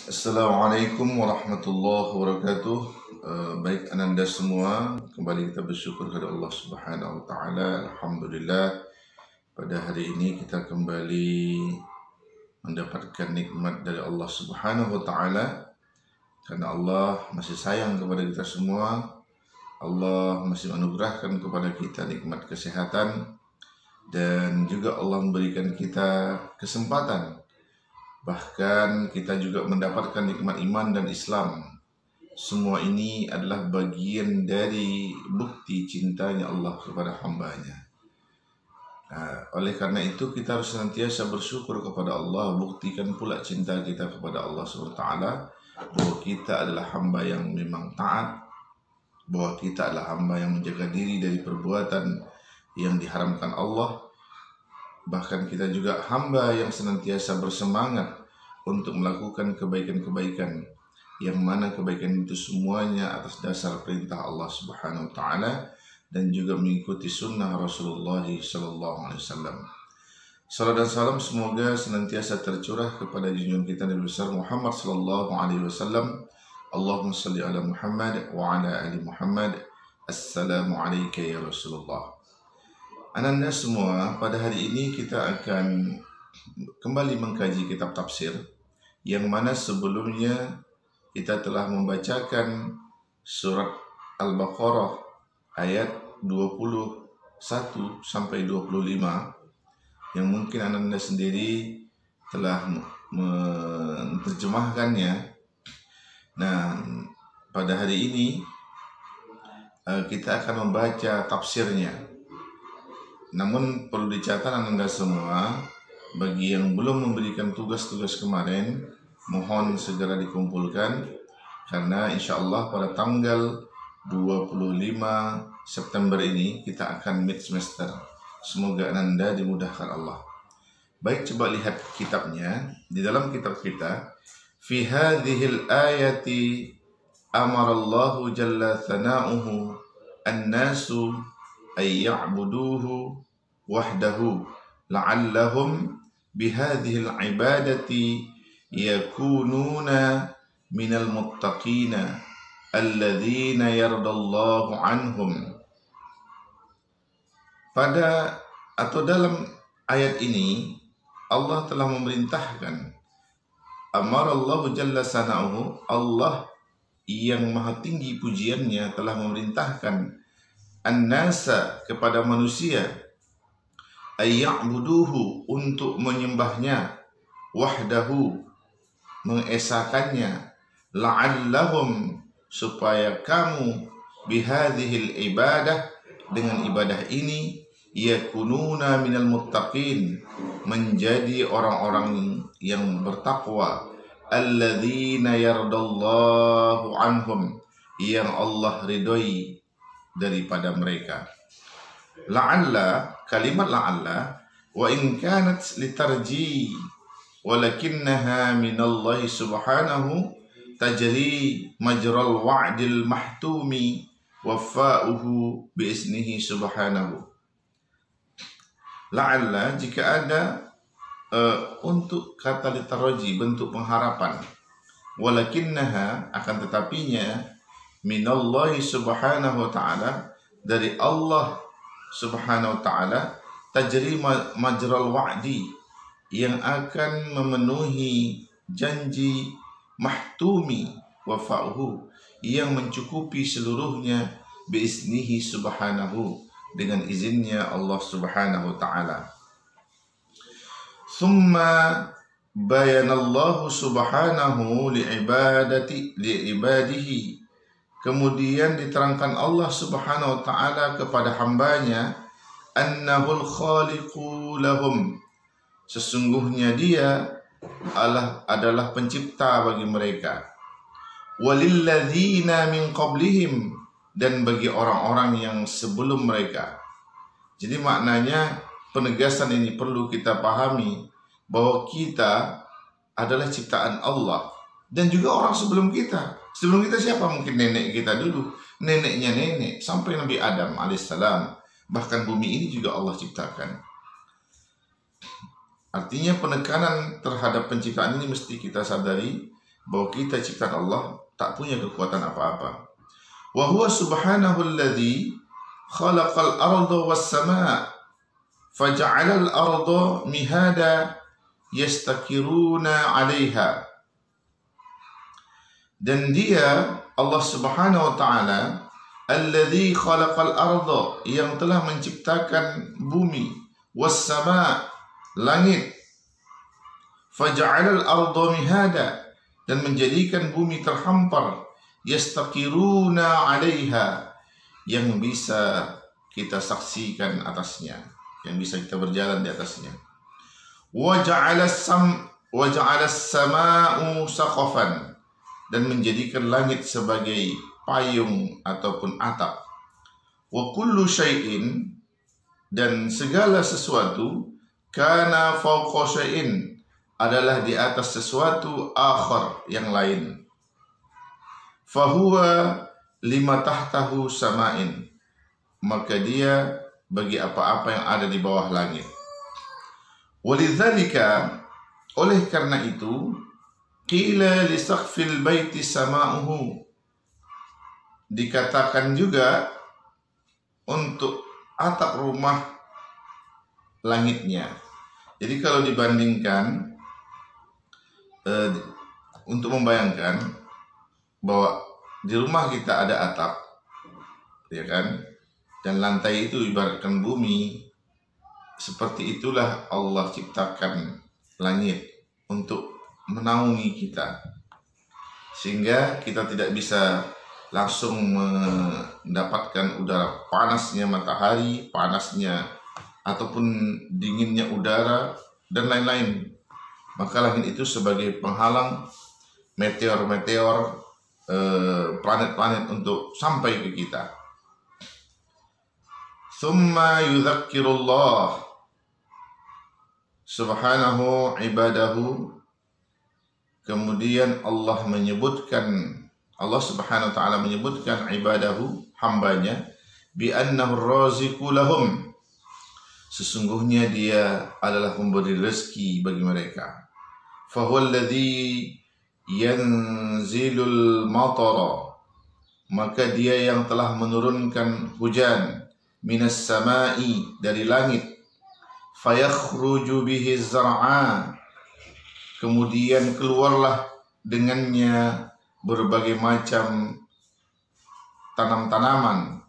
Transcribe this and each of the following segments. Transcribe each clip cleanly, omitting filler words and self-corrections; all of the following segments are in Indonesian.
Assalamualaikum warahmatullahi wabarakatuh. Baik ananda semua, kembali kita bersyukur kepada Allah Subhanahu wa taala. Alhamdulillah, pada hari ini kita kembali mendapatkan nikmat dari Allah Subhanahu wa taala, karena Allah masih sayang kepada kita semua. Allah masih menganugerahkan kepada kita nikmat kesehatan, dan juga Allah memberikan kita kesempatan. Bahkan kita juga mendapatkan nikmat iman dan Islam. Semua ini adalah bagian dari bukti cintanya Allah kepada hambanya. Oleh karena itu kita harus senantiasa bersyukur kepada Allah. Buktikan pula cinta kita kepada Allah SWT, bahwa kita adalah hamba yang memang taat, bahwa kita adalah hamba yang menjaga diri dari perbuatan yang diharamkan Allah. Bahkan kita juga hamba yang senantiasa bersemangat untuk melakukan kebaikan-kebaikan, yang mana kebaikan itu semuanya atas dasar perintah Allah Subhanahu wa taala dan juga mengikuti sunnah Rasulullah sallallahu alaihi wasallam. Salam dan salam semoga senantiasa tercurah kepada junjungan kita Nabi besar Muhammad sallallahu alaihi wasallam. Allahumma salli ala Muhammad wa ala ali Muhammad. Assalamu alayka ya Rasulullah. Ananda semua, pada hari ini kita akan kembali mengkaji kitab tafsir, yang mana sebelumnya kita telah membacakan surat Al-Baqarah ayat 21 sampai 25, yang mungkin Ananda sendiri telah menerjemahkannya. Nah, pada hari ini kita akan membaca tafsirnya. Namun perlu dicatat Anda semua, bagi yang belum memberikan tugas-tugas kemarin, mohon segera dikumpulkan, karena insya Allah pada tanggal 25 September ini kita akan mid semester. Semoga Anda dimudahkan Allah. Baik, coba lihat kitabnya. Di dalam kitab kita, fi hadhil ayati amarallahu jalla thana'uhu an-nasu ay ya'buduhu wahdahu la'allahum bihadhil ibadati yakununa minal muttaqina alladzina yardallahu anhum. Pada atau dalam ayat ini Allah telah memerintahkan, amarallahu jalla sana'uhu, Allah yang maha tinggi pujiannya telah memerintahkan an-nasa kepada manusia, ayya'buduhu untuk menyembahnya, wahdahu mengesakannya, la'allahum supaya kamu bihadhil ibadah dengan ibadah ini yakununa minal muttaqin menjadi orang-orang yang bertakwa, alladzina yardallahu anhum yang Allah ridhoi daripada mereka. La'alla, kalimat la'alla wa in kanat litarji walakinnaha minallahi subhanahu tajri majral wa'dil mahtumi wafa'uhu biiznihi subhanahu. La'alla jika ada untuk kata litarji, bentuk pengharapan, walakinnaha akan tetapinya, minallahi subhanahu wa ta'ala dari Allah subhanahu wa ta'ala, tajri majral wa'di yang akan memenuhi janji, mahtumi wafa'uhu yang mencukupi seluruhnya, biiznihi subhanahu dengan izinnya Allah subhanahu wa ta'ala. Thumma bayanallahu subhanahu li'ibadihi, kemudian diterangkan Allah subhanahu wa ta'ala kepada hambanya, annahul khaliqu lahum, sesungguhnya dia adalah pencipta bagi mereka, walilladzina min qablihim, dan bagi orang-orang yang sebelum mereka. Jadi maknanya penegasan ini perlu kita pahami, bahwa kita adalah ciptaan Allah dan juga orang sebelum kita. Sebelum kita siapa? Mungkin nenek kita dulu, neneknya nenek, sampai Nabi Adam alaihissalam. Bahkan bumi ini juga Allah ciptakan. Artinya penekanan terhadap penciptaan ini mesti kita sadari, bahwa kita ciptaan Allah tak punya kekuatan apa-apa. Wa huwa subhanahu alladhi khalaqal arda was samaa faja'alal arda mihada yastakiruna 'alaiha. Dan dia Allah Subhanahu wa taala alladzi khalaqal arda, yang telah menciptakan bumi, was sama, langit, faja'alal arda mihada, dan menjadikan bumi terhampar, yastaqiruna 'alaiha, yang bisa kita saksikan atasnya, yang bisa kita berjalan di atasnya. Wa ja'alas sama'u saqafan, dan menjadikan langit sebagai payung ataupun atap. Wa kullu syai'in, dan segala sesuatu, kana fawqa syai'in, adalah di atas sesuatu akhar, yang lain. Fahuwa lima tahtahu sama'in, maka dia bagi apa-apa yang ada di bawah langit. Walidzalika, oleh karena itu, qila li saqfil baiti sama'uhu, dikatakan juga untuk atap rumah langitnya. Jadi kalau dibandingkan, untuk membayangkan bahwa di rumah kita ada atap, ya kan, dan lantai itu ibaratkan bumi, seperti itulah Allah ciptakan langit untuk menaungi kita, sehingga kita tidak bisa langsung mendapatkan udara panasnya matahari, panasnya ataupun dinginnya udara dan lain-lain. Maka langit itu sebagai penghalang meteor-meteor, planet-planet untuk sampai ke kita. Thumma yudzakkirullah subhanahu ibadahu, kemudian Allah subhanahu wa ta'ala menyebutkan ibadahu, hambanya, bi annahu raziqu lahum, sesungguhnya dia adalah pemberi rezeki bagi mereka. Fahuwa alladhi yanzilul matara, maka dia yang telah menurunkan hujan, minas sama'i, dari langit, fayakhruju bihi zar'a, kemudian keluarlah dengannya berbagai macam tanam-tanaman,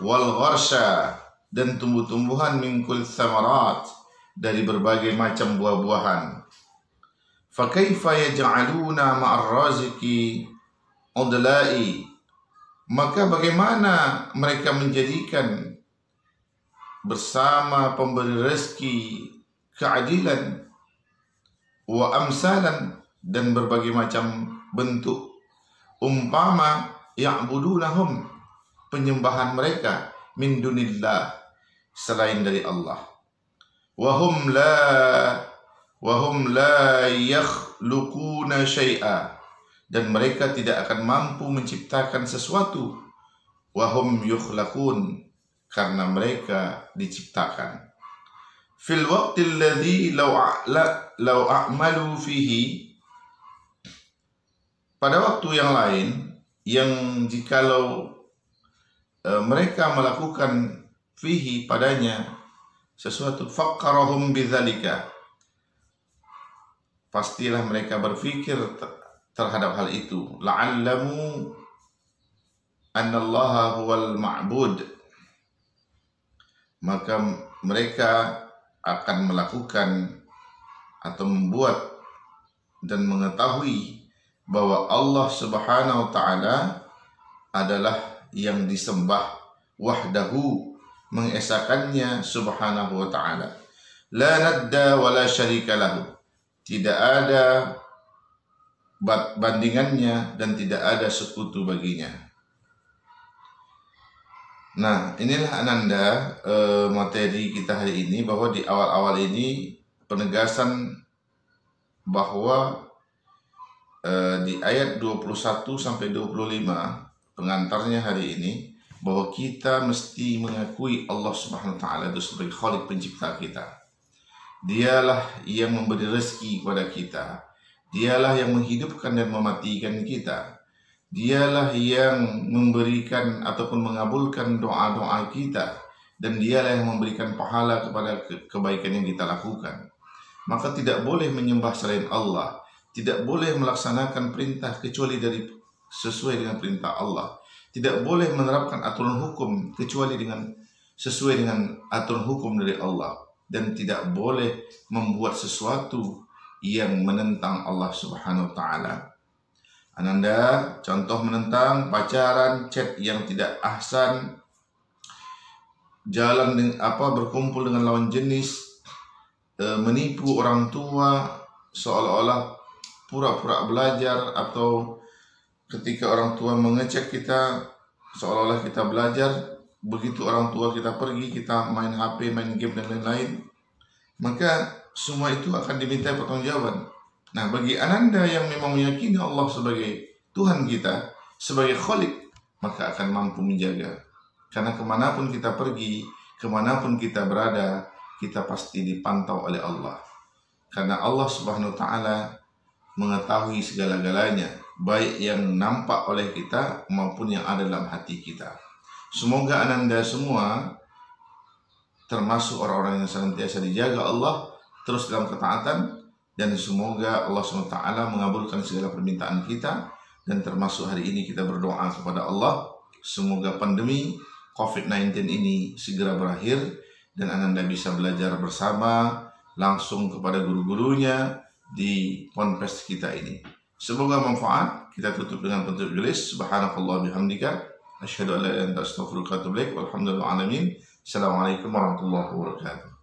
wal gharsha, dan tumbuh-tumbuhan, min kulli thamarat, dari berbagai macam buah-buahan. Fa kaifa yaj'aluna ma'ar raziqi udla'i, maka bagaimana mereka menjadikan bersama pemberi rezeki keadilan, wa amsalan, dan berbagai macam bentuk, umpama ya'budunahum, penyembahan mereka, min dunillah, selain dari Allah, wahum la yakhluquna syai'a, dan mereka tidak akan mampu menciptakan sesuatu, wahum yukhlaqun, karena mereka diciptakan. Fil waqtil ladzi law a'malu fihi, pada waktu yang lain, yang jikalau mereka melakukan fihi, padanya sesuatu, faqarahum bidzalika, pastilah mereka berfikir terhadap hal itu, la'allamu annallaha huwal ma'bud, maka mereka akan melakukan atau membuat dan mengetahui bahwa Allah subhanahu wa ta'ala adalah yang disembah, wahdahu, mengesakannya subhanahu wa ta'ala, la nadda wa la syarika lahu, tidak ada bandingannya dan tidak ada sekutu baginya. Nah, inilah Ananda materi kita hari ini, bahwa di awal-awal ini penegasan bahwa di ayat 21 sampai 25 pengantarnya hari ini, bahwa kita mesti mengakui Allah Subhanahu wa taala itu sebagai Khalik, pencipta kita. Dialah yang memberi rezeki kepada kita. Dialah yang menghidupkan dan mematikan kita. Dialah yang memberikan ataupun mengabulkan doa-doa kita. Dan dialah yang memberikan pahala kepada kebaikan yang kita lakukan. Maka tidak boleh menyembah selain Allah. Tidak boleh melaksanakan perintah kecuali sesuai dengan perintah Allah. Tidak boleh menerapkan aturan hukum kecuali sesuai dengan aturan hukum dari Allah. Dan tidak boleh membuat sesuatu yang menentang Allah Subhanahu wa Ta'ala. Ananda, contoh menentang pacaran, chat yang tidak ahsan, berkumpul dengan lawan jenis, menipu orang tua seolah-olah pura-pura belajar, atau ketika orang tua mengecek kita seolah-olah kita belajar, begitu orang tua kita pergi kita main HP, main game dan lain-lain, maka semua itu akan diminta pertanggungjawaban. Nah, bagi Ananda yang memang meyakini Allah sebagai Tuhan kita, sebagai Khalik, maka akan mampu menjaga. Karena kemanapun kita pergi, kemanapun kita berada, kita pasti dipantau oleh Allah. Karena Allah Subhanahu wa Ta'ala mengetahui segala-galanya, baik yang nampak oleh kita maupun yang ada dalam hati kita. Semoga Ananda semua termasuk orang-orang yang senantiasa dijaga Allah, terus dalam ketaatan, dan semoga Allah SWT mengabulkan segala permintaan kita. Dan termasuk hari ini kita berdoa kepada Allah, semoga pandemi COVID-19 ini segera berakhir dan Ananda bisa belajar bersama langsung kepada guru-gurunya di ponpes kita ini. Semoga manfaat. Kita tutup dengan penutup gelis. Subhanakallah bihamdika asyhadu an la ilaha illa anta astaghfiruka wa atubu ilaik. Walhamdulillahil alamin. Assalamualaikum warahmatullahi wabarakatuh.